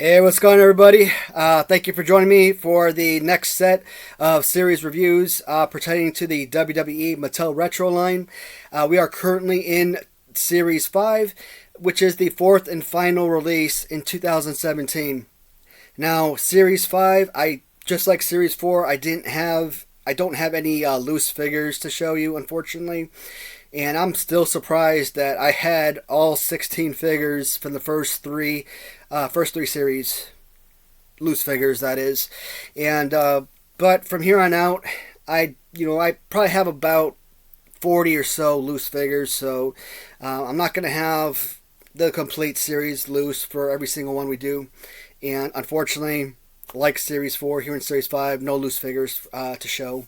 Hey, what's going on, everybody? Thank you for joining me for the next set of series reviews pertaining to the WWE Mattel Retro line. We are currently in Series 5, which is the fourth and final release in 2017. Now, Series 5, just like Series 4, I don't have any loose figures to show you, unfortunately. And I'm still surprised that I had all 16 figures from the first three series, loose figures, that is. And but from here on out, I probably have about 40 or so loose figures. So I'm not gonna have the complete series loose for every single one we do. And unfortunately, like Series 4, here in Series 5, no loose figures to show.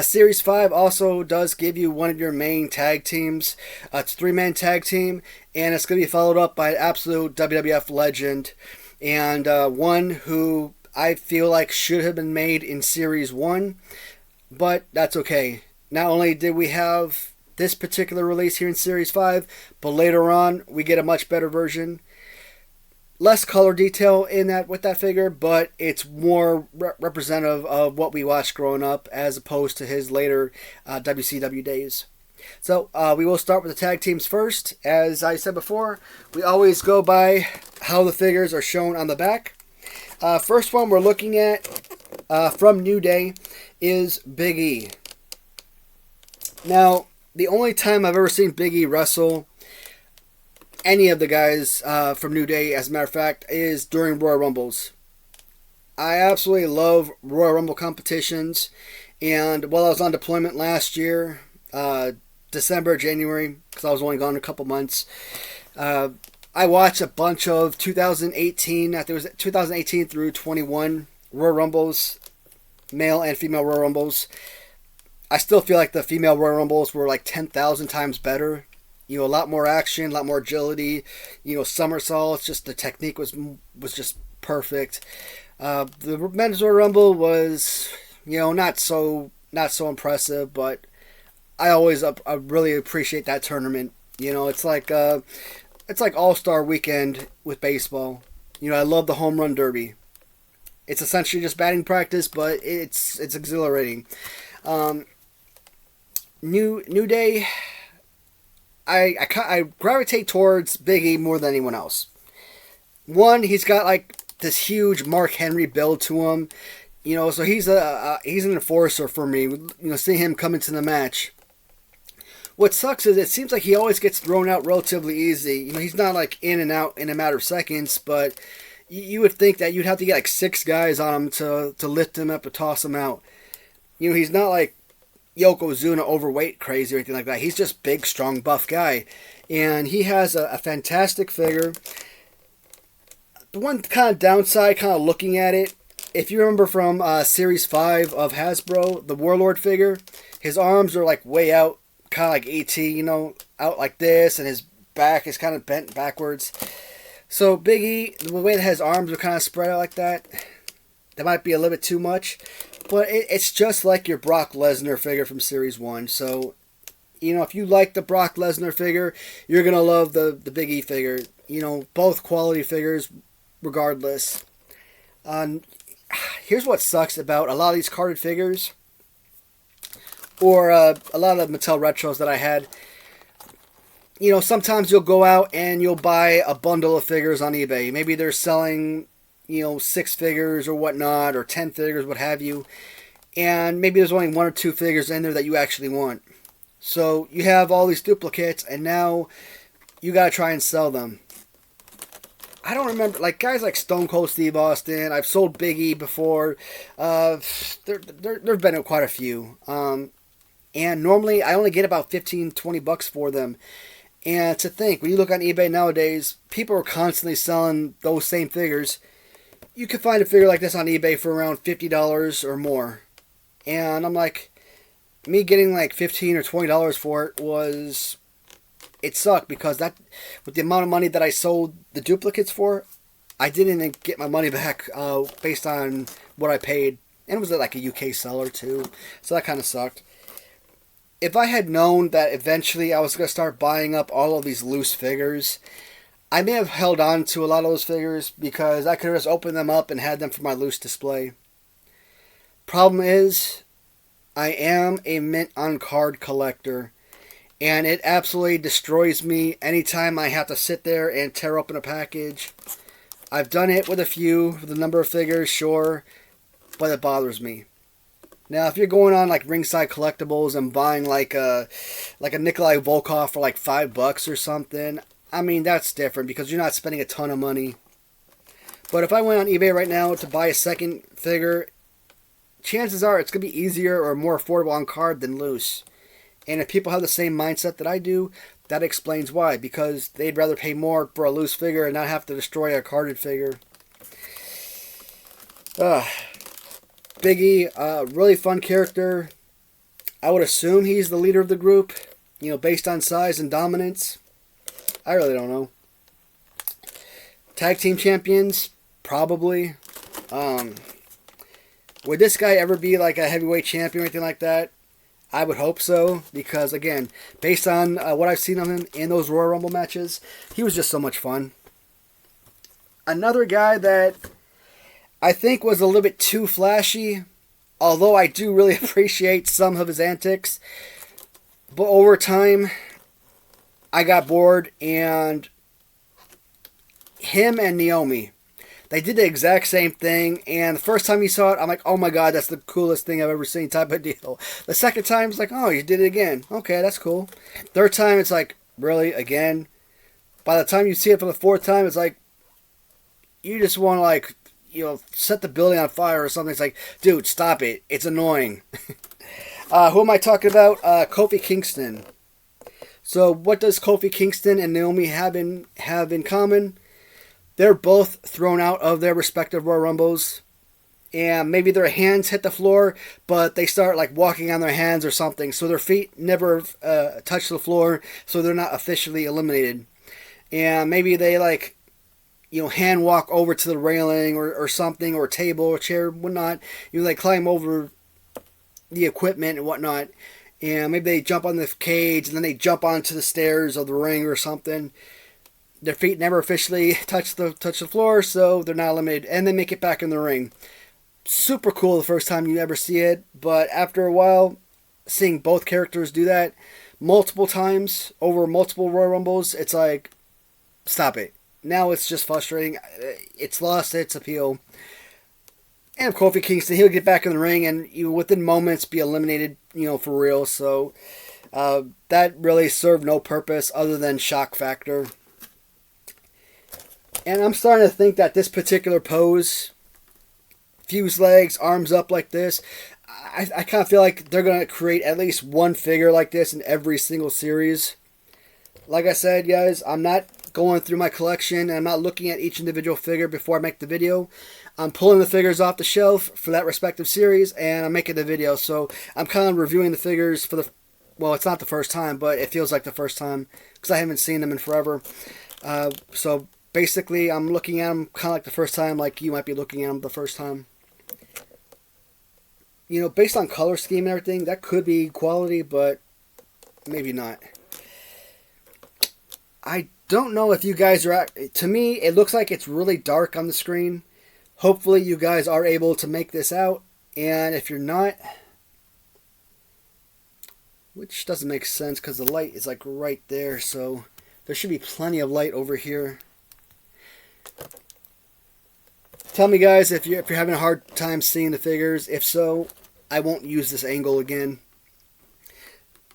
Series 5 also does give you one of your main tag teams. It's a 3-man tag team, and it's going to be followed up by an absolute WWF legend, and one who I feel like should have been made in Series 1, but that's okay. Not only did we have this particular release here in Series 5, but later on we get a much better version. Less color detail in that with that figure, but it's more representative of what we watched growing up as opposed to his later WCW days. So we will start with the tag teams first. As I said before, we always go by how the figures are shown on the back. First one we're looking at from New Day is Big E. Now, the only time I've ever seen Big E wrestle any of the guys from New Day, as a matter of fact, is during Royal Rumbles. I absolutely love Royal Rumble competitions, and while I was on deployment last year, December, January, because I was only gone a couple months, I watched a bunch of 2018, I think it was 2018 through 21 Royal Rumbles, male and female Royal Rumbles. I still feel like the female Royal Rumbles were like 10,000 times better. A lot more action, a lot more agility. Somersaults. Just the technique was just perfect. The men's Royal Rumble was, not so impressive, but I really appreciate that tournament. It's like All-Star Weekend with baseball. I love the home run derby. It's essentially just batting practice, but it's exhilarating. New Day. I gravitate towards Big E more than anyone else. One, he's got like this huge Mark Henry build to him, so he's an enforcer for me. Seeing him come into the match. What sucks is it seems like he always gets thrown out relatively easy. He's not like in and out in a matter of seconds, but you would think that you'd have to get like 6 guys on him to lift him up or toss him out. He's not like Yokozuna overweight crazy or anything like that. He's just big, strong, buff guy. And he has a fantastic figure. The one kind of downside, kind of looking at it, if you remember from Series 5 of Hasbro, the Warlord figure, his arms are like way out, kind of like E.T., out like this, and his back is kind of bent backwards. So Big E, the way that his arms are kind of spread out like that might be a little bit too much. But it's just like your Brock Lesnar figure from Series 1. So, if you like the Brock Lesnar figure, you're going to love the Big E figure. Both quality figures regardless. Here's what sucks about a lot of these carded figures, or a lot of Mattel Retros that I had. Sometimes you'll go out and you'll buy a bundle of figures on eBay. Maybe they're selling 6 figures or whatnot, or 10 figures, what have you, and maybe there's only 1 or 2 figures in there that you actually want. So you have all these duplicates, and now you gotta try and sell them. I don't remember, like guys like Stone Cold Steve Austin. I've sold Big E before. There've been quite a few, and normally I only get about $15-20 for them. And to think, when you look on eBay nowadays, people are constantly selling those same figures. You can find a figure like this on eBay for around $50 or more. And I'm like, me getting like $15 or $20 for it sucked, because that, with the amount of money that I sold the duplicates for, I didn't even get my money back based on what I paid. And it was like a UK seller too, so that kind of sucked. If I had known that eventually I was going to start buying up all of these loose figures, I may have held on to a lot of those figures because I could have just opened them up and had them for my loose display. Problem is, I am a mint on card collector, and it absolutely destroys me anytime I have to sit there and tear open a package. I've done it with a few, with a number of figures, sure, but it bothers me. Now, if you're going on like Ringside Collectibles and buying like a Nikolai Volkov for like $5 or something, I mean, that's different because you're not spending a ton of money. But if I went on eBay right now to buy a second figure, chances are it's going to be easier or more affordable on card than loose. And if people have the same mindset that I do, that explains why. Because they'd rather pay more for a loose figure and not have to destroy a carded figure. Biggie, really fun character. I would assume he's the leader of the group. You know, based on size and dominance. I really don't know. Tag team champions? Probably. Would this guy ever be like a heavyweight champion or anything like that? I would hope so, because again, based on what I've seen of him in those Royal Rumble matches, he was just so much fun. Another guy that I think was a little bit too flashy, although I do really appreciate some of his antics, but over time, I got bored, and him and Naomi, they did the exact same thing, and the first time you saw it, I'm like, oh my god, that's the coolest thing I've ever seen type of deal. The second time, it's like, oh, you did it again. Okay, that's cool. Third time, it's like, really? Again? By the time you see it for the fourth time, it's like, you just want to, like, you know, set the building on fire or something. It's like, dude, stop it. It's annoying. Who am I talking about? Kofi Kingston. So, what does Kofi Kingston and Naomi have in common? They're both thrown out of their respective Royal Rumbles. And maybe their hands hit the floor, but they start like walking on their hands or something. So their feet never touch the floor, so they're not officially eliminated. And maybe they like, you know, hand walk over to the railing or something, or table or chair, whatnot. You know, they climb over the equipment and whatnot. And maybe they jump on the cage and then they jump onto the stairs of the ring or something. Their feet never officially touch the floor, so they're not eliminated. And they make it back in the ring. Super cool the first time you ever see it, but after a while, seeing both characters do that multiple times over multiple Royal Rumbles, it's like, stop it. Now it's just frustrating. It's lost its appeal. And Kofi Kingston, he'll get back in the ring and you within moments be eliminated, you know, for real. So that really served no purpose other than shock factor. And I'm starting to think that this particular pose, fused legs, arms up like this, I kind of feel like they're going to create at least one figure like this in every single series. Like I said, guys, I'm not going through my collection and I'm not looking at each individual figure before I make the video. I'm pulling the figures off the shelf for that respective series and I'm making the video. So I'm kind of reviewing the figures for the, well, it's not the first time, but it feels like the first time because I haven't seen them in forever. So basically, I'm looking at them kind of like the first time, like you might be looking at them the first time. You know, based on color scheme and everything, that could be quality, but maybe not. I don't know if you guys are... To me, it looks like it's really dark on the screen. Hopefully, you guys are able to make this out. And if you're not... Which doesn't make sense because the light is like right there, so there should be plenty of light over here. Tell me, guys, if you're having a hard time seeing the figures. If so, I won't use this angle again.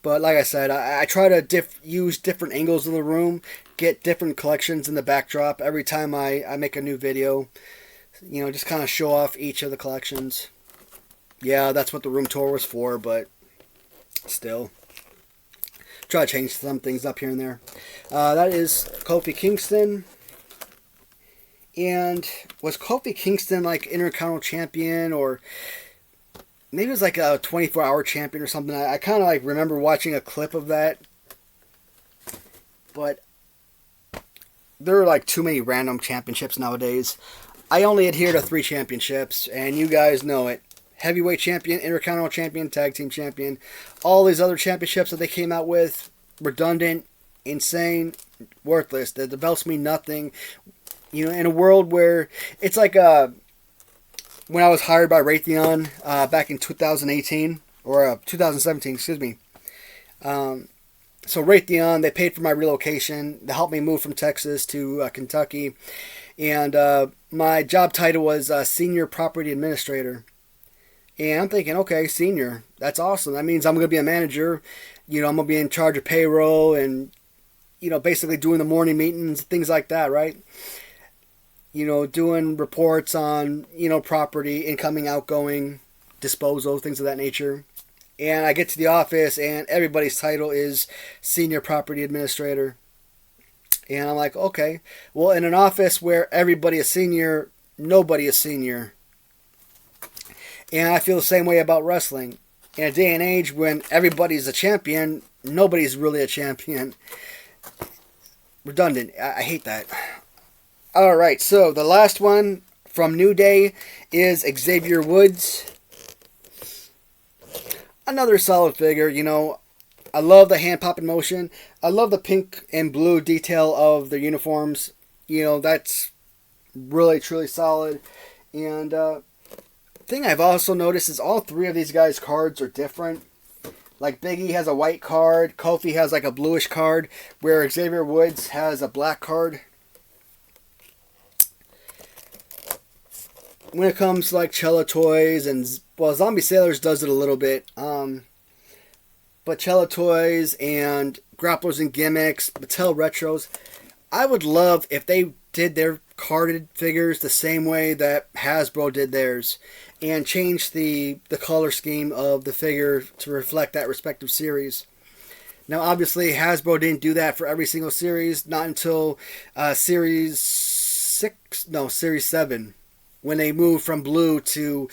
But like I said, I try to use different angles of the room, get different collections in the backdrop every time I make a new video. You know, just kind of show off each of the collections. Yeah, that's what the room tour was for, but still. Try to change some things up here and there. That is Kofi Kingston. And was Kofi Kingston like Intercontinental Champion, or maybe it was like a 24-hour champion or something? I kind of like remember watching a clip of that. But there are like too many random championships nowadays. I only adhere to 3 championships, and you guys know it. Heavyweight champion, Intercontinental champion, tag team champion. All these other championships that they came out with, redundant, insane, worthless. That develops me nothing. You know, in a world where it's like when I was hired by Raytheon back in 2018 or 2017, excuse me. So Raytheon, they paid for my relocation. They helped me move from Texas to Kentucky, and my job title was Senior Property Administrator. And I'm thinking, okay, senior, that's awesome. That means I'm going to be a manager. You know, I'm going to be in charge of payroll and, you know, basically doing the morning meetings, things like that, right? You know, doing reports on, you know, property, incoming, outgoing, disposal, things of that nature. And I get to the office and everybody's title is Senior Property Administrator. And I'm like, okay, well, in an office where everybody is senior, nobody is senior. And I feel the same way about wrestling. In a day and age when everybody's a champion, nobody's really a champion. Redundant. I hate that. Alright, so the last one from New Day is Xavier Woods. Another solid figure, you know. I love the hand popping motion. I love the pink and blue detail of their uniforms. You know, that's really, truly solid. And, thing I've also noticed is all three of these guys' cards are different. Like Big E has a white card, Kofi has like a bluish card, where Xavier Woods has a black card. When it comes to like Cello Toys and, well, Zombie Sailors does it a little bit, but Cello Toys and Grapplers and Gimmicks, Mattel Retros, I would love if they did their carded figures the same way that Hasbro did theirs, and changed the color scheme of the figure to reflect that respective series. Now, obviously, Hasbro didn't do that for every single series, not until Series 7, when they moved from blue to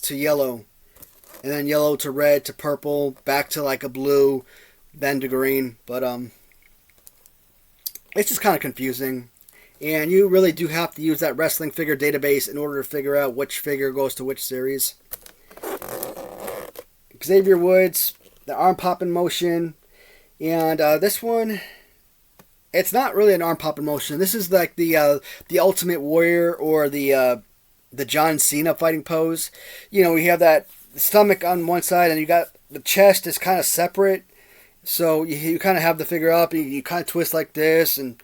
yellow, and then yellow to red to purple, back to like a blue, then to green. But it's just kind of confusing. And you really do have to use that wrestling figure database in order to figure out which figure goes to which series. Xavier Woods, the arm popping motion. And this one, it's not really an arm popping motion. This is like the Ultimate Warrior or the John Cena fighting pose. You know, you have that stomach on one side and you got the chest is kind of separate. So you kind of have the figure up and you kind of twist like this and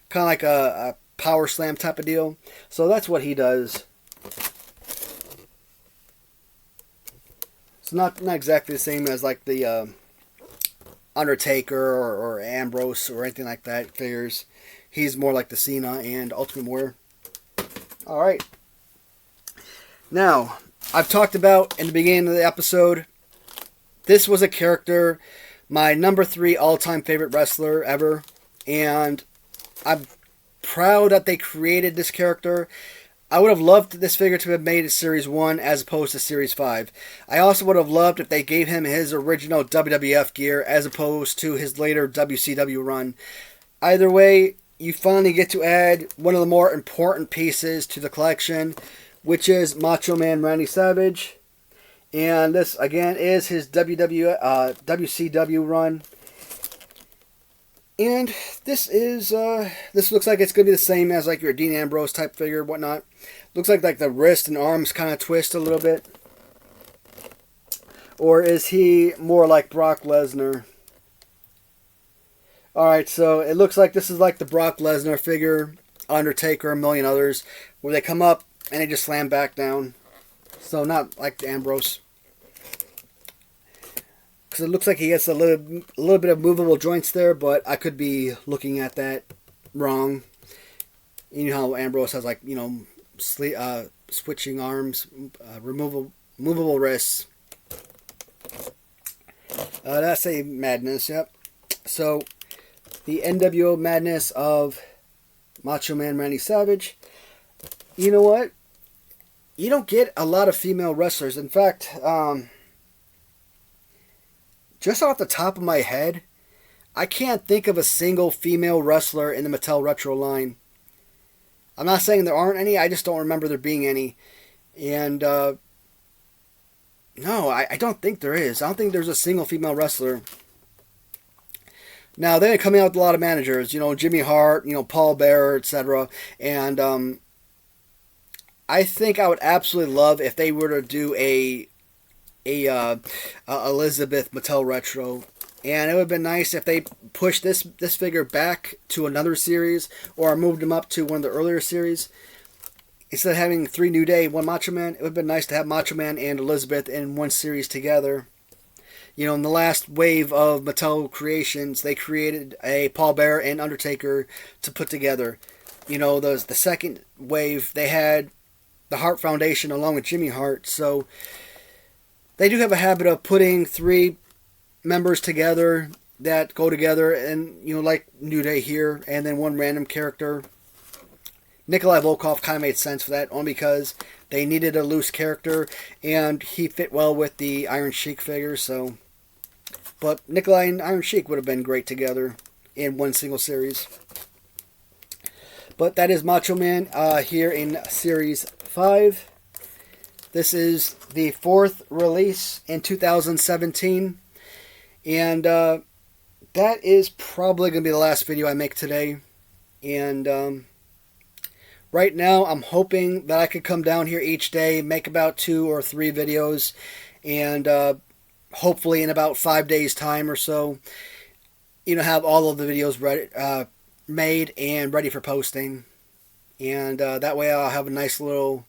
kind of like a power slam type of deal. So that's what he does. It's not exactly the same as like the Undertaker or Ambrose or anything like that figures. He's more like the Cena and Ultimate Warrior. Alright. Now, I've talked about in the beginning of the episode, this was a character, my number 3 all-time favorite wrestler ever, and I'm proud that they created this character. I would have loved this figure to have made it Series 1 as opposed to Series 5. I also would have loved if they gave him his original WWF gear as opposed to his later WCW run. Either way, you finally get to add one of the more important pieces to the collection, which is Macho Man Randy Savage. And this, again, is his WCW run. And this is, this looks like it's going to be the same as like your Dean Ambrose type figure, whatnot. Looks like the wrist and arms kind of twist a little bit. Or is he more like Brock Lesnar? Alright, so it looks like this is like the Brock Lesnar figure, Undertaker, a million others, where they come up and they just slam back down. So not like the Ambrose. Because it looks like he has a little bit of movable joints there, but I could be looking at that wrong. You know how Ambrose has, like, you know, switching arms, movable wrists. That's a madness, yep. So, the NWO madness of Macho Man Randy Savage. You know what? You don't get a lot of female wrestlers. In fact, just off the top of my head, I can't think of a single female wrestler in the Mattel Retro line. I'm not saying there aren't any, I just don't remember there being any. And, no, I don't think there is. I don't think there's a single female wrestler. Now they're coming out with a lot of managers, Jimmy Hart, Paul Bearer, etc. And I think I would absolutely love if they were to do a Elizabeth Mattel retro, and it would have been nice if they pushed this figure back to another series or moved him up to one of the earlier series. Instead of having 3 New Day, 1 Macho Man, it would have been nice to have Macho Man and Elizabeth in one series together. In the last wave of Mattel creations, they created a Paul Bearer and Undertaker to put together. The second wave, they had the Hart Foundation along with Jimmy Hart. So they do have a habit of putting 3 members together that go together, and like New Day here, and then 1 random character. Nikolai Volkov kind of made sense for that, only because they needed a loose character, and he fit well with the Iron Sheik figure. So, but Nikolai and Iron Sheik would have been great together in one single series. But that is Macho Man here in Series 5. This is the 4th release in 2017. And that is probably going to be the last video I make today. And right now I'm hoping that I could come down here each day, make about 2 or 3 videos. And hopefully in about 5 days time or so, have all of the videos ready, made and ready for posting. And that way I'll have a nice little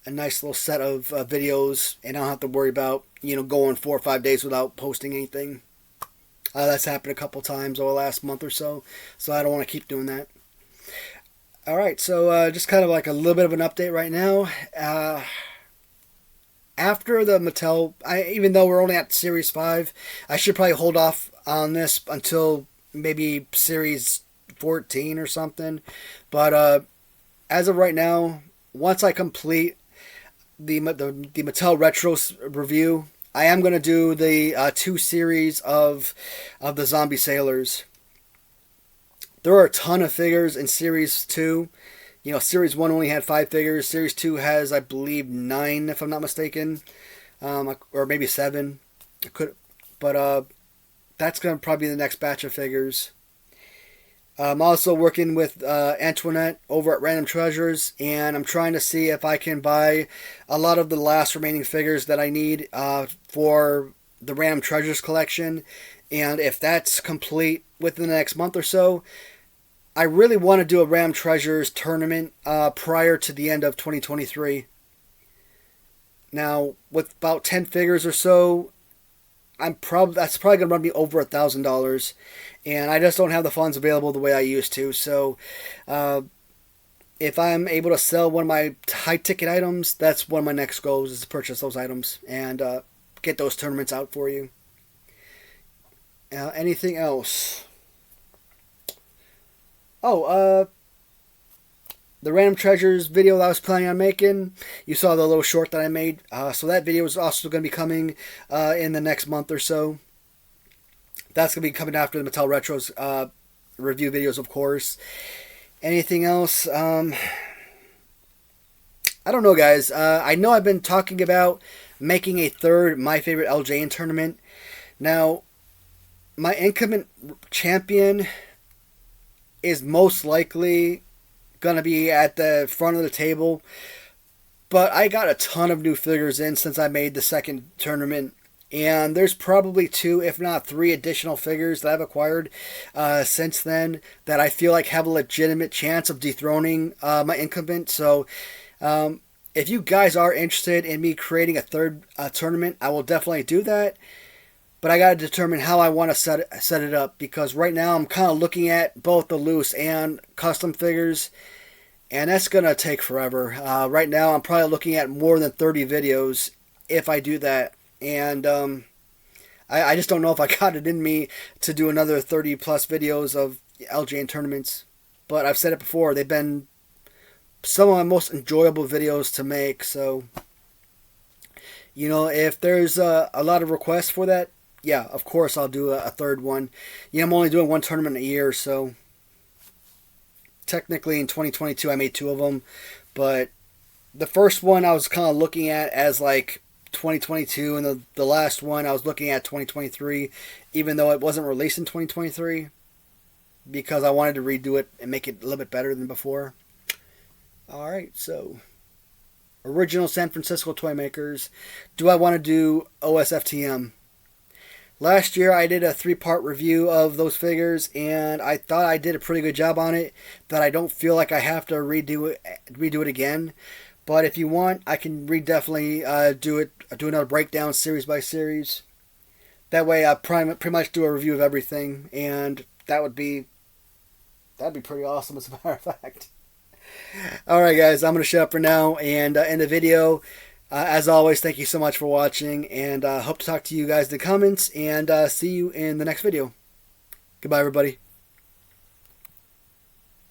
set of videos, and I don't have to worry about going 4 or 5 days without posting anything. That's happened a couple times over the last month or so I don't want to keep doing that. Alright, so just kind of like a little bit of an update right now. After the Mattel, even though we're only at Series 5, I should probably hold off on this until maybe Series 14 or something. But as of right now, once I complete the Mattel Retro review, I am going to do the 2 series of the Zombie Sailors. There are a ton of figures in Series 2. Series 1 only had 5 figures. Series 2 has, I believe, 9, if I'm not mistaken. Or maybe 7. But that's going to probably be the next batch of figures. I'm also working with Antoinette over at Random Treasures, and I'm trying to see if I can buy a lot of the last remaining figures that I need for the Random Treasures collection. And if that's complete within the next month or so, I really want to do a Random Treasures tournament prior to the end of 2023. Now, with about 10 figures or so, that's probably going to run me over $1,000, and I just don't have the funds available the way I used to. So, if I'm able to sell one of my high-ticket items, that's one of my next goals, is to purchase those items and get those tournaments out for you. Anything else? Oh, the Random Treasures video that I was planning on making, you saw the little short that I made. So that video is also going to be coming in the next month or so. That's going to be coming after the Mattel Retros review videos, of course. Anything else? I don't know, guys. I know I've been talking about making a 3rd My Favorite LJN tournament. Now, my incumbent champion is most likely going to be at the front of the table, but I got a ton of new figures in since I made the 2nd tournament, and there's probably 2, if not 3 additional figures that I've acquired since then that I feel like have a legitimate chance of dethroning my incumbent. So if you guys are interested in me creating a 3rd tournament, I will definitely do that. But I got to determine how I want to set it up, because right now I'm kind of looking at both the loose and custom figures, and that's going to take forever. Right now I'm probably looking at more than 30 videos if I do that, and I just don't know if I got it in me to do another 30 plus videos of LJN tournaments. But I've said it before, they've been some of my most enjoyable videos to make, so if there's a lot of requests for that, yeah, of course I'll do a 3rd one. I'm only doing 1 tournament a year, so technically in 2022 I made 2 of them, but the first one I was kind of looking at as like 2022, and the last one I was looking at 2023, even though it wasn't released in 2023, because I wanted to redo it and make it a little bit better than before. Alright, so original San Francisco toy makers. Do I want to do OSFTM? Last year I did a 3-part review of those figures, and I thought I did a pretty good job on it, but I don't feel like I have to redo it again. But if you want, I can definitely do another breakdown series by series. That way I pretty much do a review of everything, and that'd be pretty awesome as a matter of fact. Alright guys, I'm going to shut up for now and end the video. As always, thank you so much for watching, and hope to talk to you guys in the comments, and see you in the next video. Goodbye, everybody.